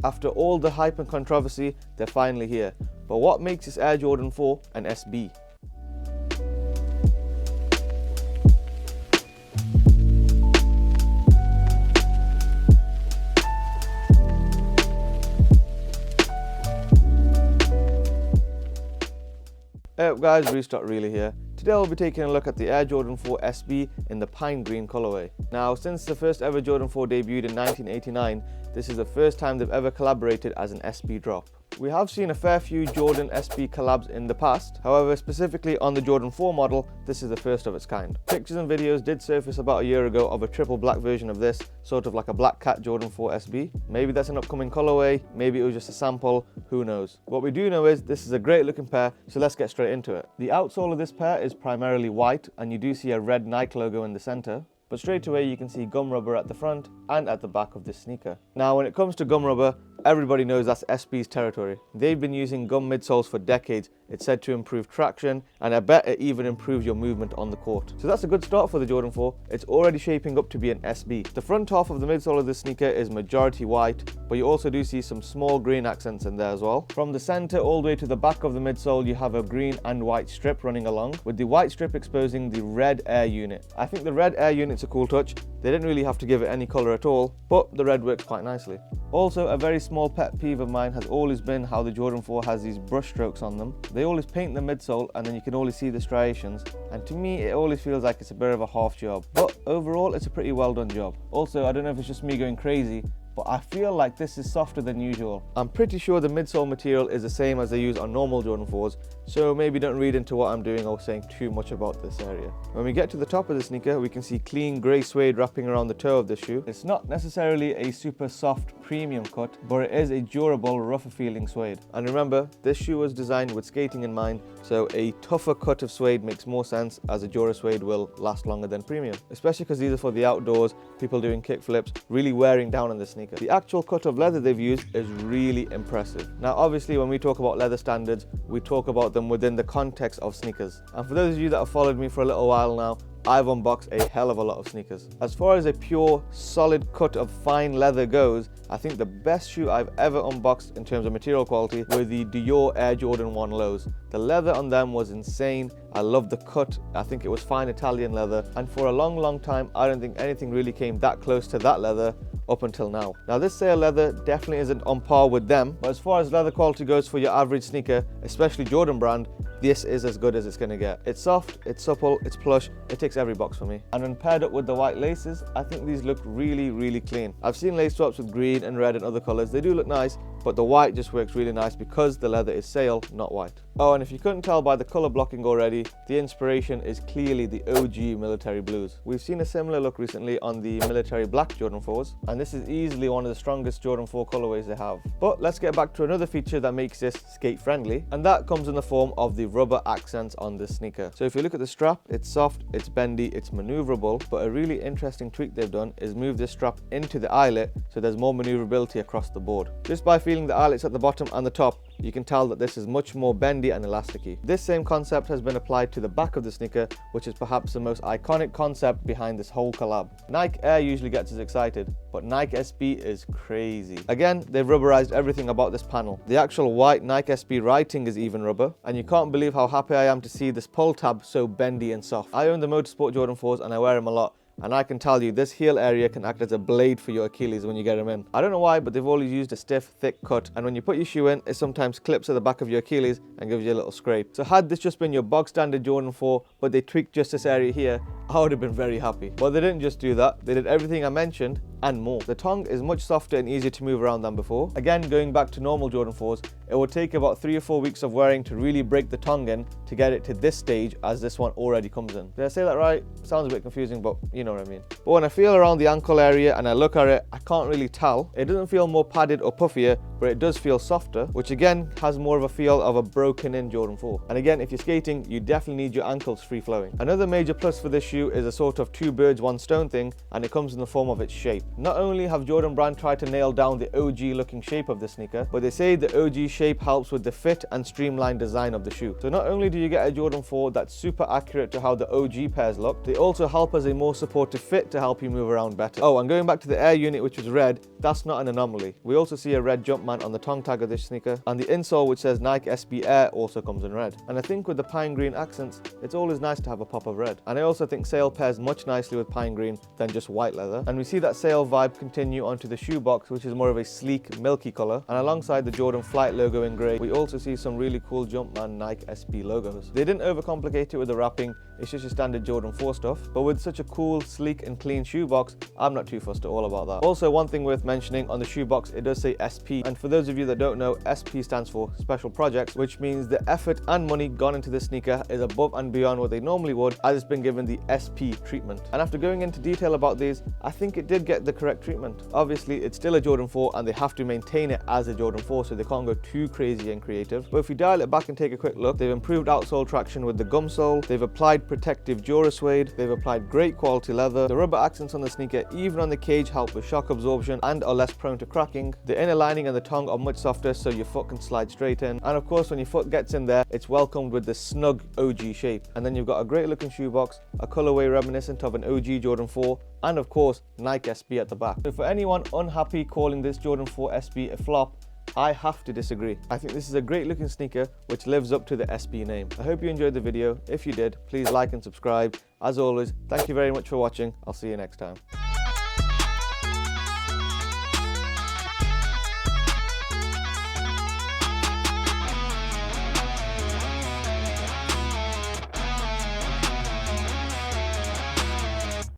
After all the hype and controversy, they're finally here. But what makes this Air Jordan 4 an SB? Hey up guys, Restart Really here. Today I'll be taking a look at the Air Jordan 4 SB in the pine green colorway. Now, since the first ever Jordan 4 debuted in 1989, this is the first time they've ever collaborated as an SB drop. We have seen a fair few Jordan SB collabs in the past, however specifically on the Jordan 4 model, this is the first of its kind. Pictures and videos did surface about a year ago of a triple black version of this, sort of like a black cat Jordan 4 SB. Maybe that's an upcoming colorway, maybe it was just a sample, who knows. What we do know is this is a great looking pair, so let's get straight into it. The outsole of this pair is primarily white, and you do see a red Nike logo in the center. But straight away you can see gum rubber at the front and at the back of this sneaker. Now when it comes to gum rubber, everybody knows that's SB's territory. They've been using gum midsoles for decades. It's said to improve traction, and I bet it even improves your movement on the court. So that's a good start for the Jordan 4. It's already shaping up to be an SB. The front half of the midsole of this sneaker is majority white, but you also do see some small green accents in there as well. From the center all the way to the back of the midsole, you have a green and white strip running along, with the white strip exposing the red Air unit. I think the red Air unit's a cool touch. They didn't really have to give it any color at all, but the red works quite nicely. Also, a very small pet peeve of mine has always been how the Jordan 4 has these brush strokes on them. They always paint the midsole and then you can always see the striations, and to me it always feels like it's a bit of a half job. But overall it's a pretty well done job. Also, I don't know if it's just me going crazy, but I feel like this is softer than usual. I'm pretty sure the midsole material is the same as they use on normal Jordan 4s, so maybe don't read into what I'm doing or saying too much about this area. When we get to the top of the sneaker, we can see clean grey suede wrapping around the toe of the shoe. It's not necessarily a super soft premium cut, but it is a durable, rougher feeling suede. And remember, this shoe was designed with skating in mind, so a tougher cut of suede makes more sense, as a Dura suede will last longer than premium. Especially because these are for the outdoors, people doing kick flips, really wearing down on the sneaker. The actual cut of leather they've used is really impressive. Now obviously when we talk about leather standards, we talk about them within the context of sneakers. And for those of you that have followed me for a little while now, I've unboxed a hell of a lot of sneakers. As far as a pure, solid cut of fine leather goes, I think the best shoe I've ever unboxed in terms of material quality were the Dior Air Jordan 1 lows. The leather on them was insane. I love the cut. I think it was fine Italian leather. And for a long time, I don't think anything really came that close to that leather up until now. Now this sale leather definitely isn't on par with them, but as far as leather quality goes for your average sneaker, especially Jordan brand, this is as good as it's gonna get. It's soft, it's supple, it's plush, it ticks every box for me. And when paired up with the white laces, I think these look really clean. I've seen lace swaps with green and red and other colors. They do look nice, but the white just works really nice because the leather is sail, not white. Oh, and if you couldn't tell by the color blocking already, the inspiration is clearly the OG military blues. We've seen a similar look recently on the military black Jordan 4s, and this is easily one of the strongest Jordan 4 colorways they have. But let's get back to another feature that makes this skate friendly, and that comes in the form of the rubber accents on this sneaker. So if you look at the strap, it's soft, it's bendy, it's maneuverable, but a really interesting tweak they've done is move this strap into the eyelet so there's more maneuverability across the board. Just by feeling the eyelets at the bottom and the top, you can tell that this is much more bendy and elasticy. This same concept has been applied to the back of the sneaker, which is perhaps the most iconic concept behind this whole collab. Nike Air usually gets us excited, but Nike SB is crazy. Again, they've rubberized everything about this panel. The actual white Nike SB writing is even rubber, and you can't believe how happy I am to see this pull tab so bendy and soft. I own the Motorsport Jordan 4s and I wear them a lot, and I can tell you this heel area can act as a blade for your Achilles when you get them in. I don't know why, but they've always used a stiff, thick cut, and when you put your shoe in, it sometimes clips at the back of your Achilles and gives you a little scrape. So had this just been your bog standard Jordan 4, but they tweaked just this area here, I would have been very happy. But they didn't just do that, they did everything I mentioned and more. The tongue is much softer and easier to move around than before. Again, going back to normal Jordan 4s, it would take about 3 or 4 weeks of wearing to really break the tongue in to get it to this stage, as this one already comes in. Did I say that right? Sounds a bit confusing, but you know what I mean. But when I feel around the ankle area and I look at it, I can't really tell. It doesn't feel more padded or puffier, but it does feel softer, which again has more of a feel of a broken in Jordan 4. And again, if you're skating, you definitely need your ankles free flowing. Another major plus for this shoe shoe is a sort of two birds one stone thing, and it comes in the form of its shape. Not only have Jordan Brand tried to nail down the OG looking shape of the sneaker, but they say the OG shape helps with the fit and streamlined design of the shoe. So not only do you get a Jordan 4 that's super accurate to how the OG pairs look, they also help as a more supportive fit to help you move around better. Oh, and going back to the Air unit, which was red, that's not an anomaly. We also see a red Jumpman on the tongue tag of this sneaker, and the insole, which says Nike SB Air, also comes in red. And I think with the pine green accents, it's always nice to have a pop of red. And I also think sail pairs much nicely with pine green than just white leather. And we see that sail vibe continue onto the shoebox, which is more of a sleek, milky color. And alongside the Jordan Flight logo in grey, we also see some really cool Jumpman Nike SB logos. They didn't overcomplicate it with the wrapping, it's just your standard Jordan 4 stuff. But with such a cool, sleek and clean shoebox, I'm not too fussed at all about that. Also, one thing worth mentioning, on the shoebox it does say SP, and for those of you that don't know, SP stands for Special Projects, which means the effort and money gone into this sneaker is above and beyond what they normally would, as it's been given the SP treatment. And after going into detail about these, I think it did get the correct treatment. Obviously, it's still a Jordan 4 and they have to maintain it as a Jordan 4, so they can't go too crazy and creative. But if we dial it back and take a quick look, they've improved outsole traction with the gum sole, they've applied protective Dura Suede, they've applied great quality leather, the rubber accents on the sneaker, even on the cage, help with shock absorption and are less prone to cracking. The inner lining and the tongue are much softer, so your foot can slide straight in. And of course, when your foot gets in there, it's welcomed with the snug OG shape. And then you've got a great looking shoebox, a colorway reminiscent of an OG Jordan 4, and of course, Nike SB at the back. So for anyone unhappy calling this Jordan 4 SB a flop, I have to disagree. I think this is a great looking sneaker which lives up to the SB name. I hope you enjoyed the video. If you did, please like and subscribe. As always, thank you very much for watching. I'll see you next time.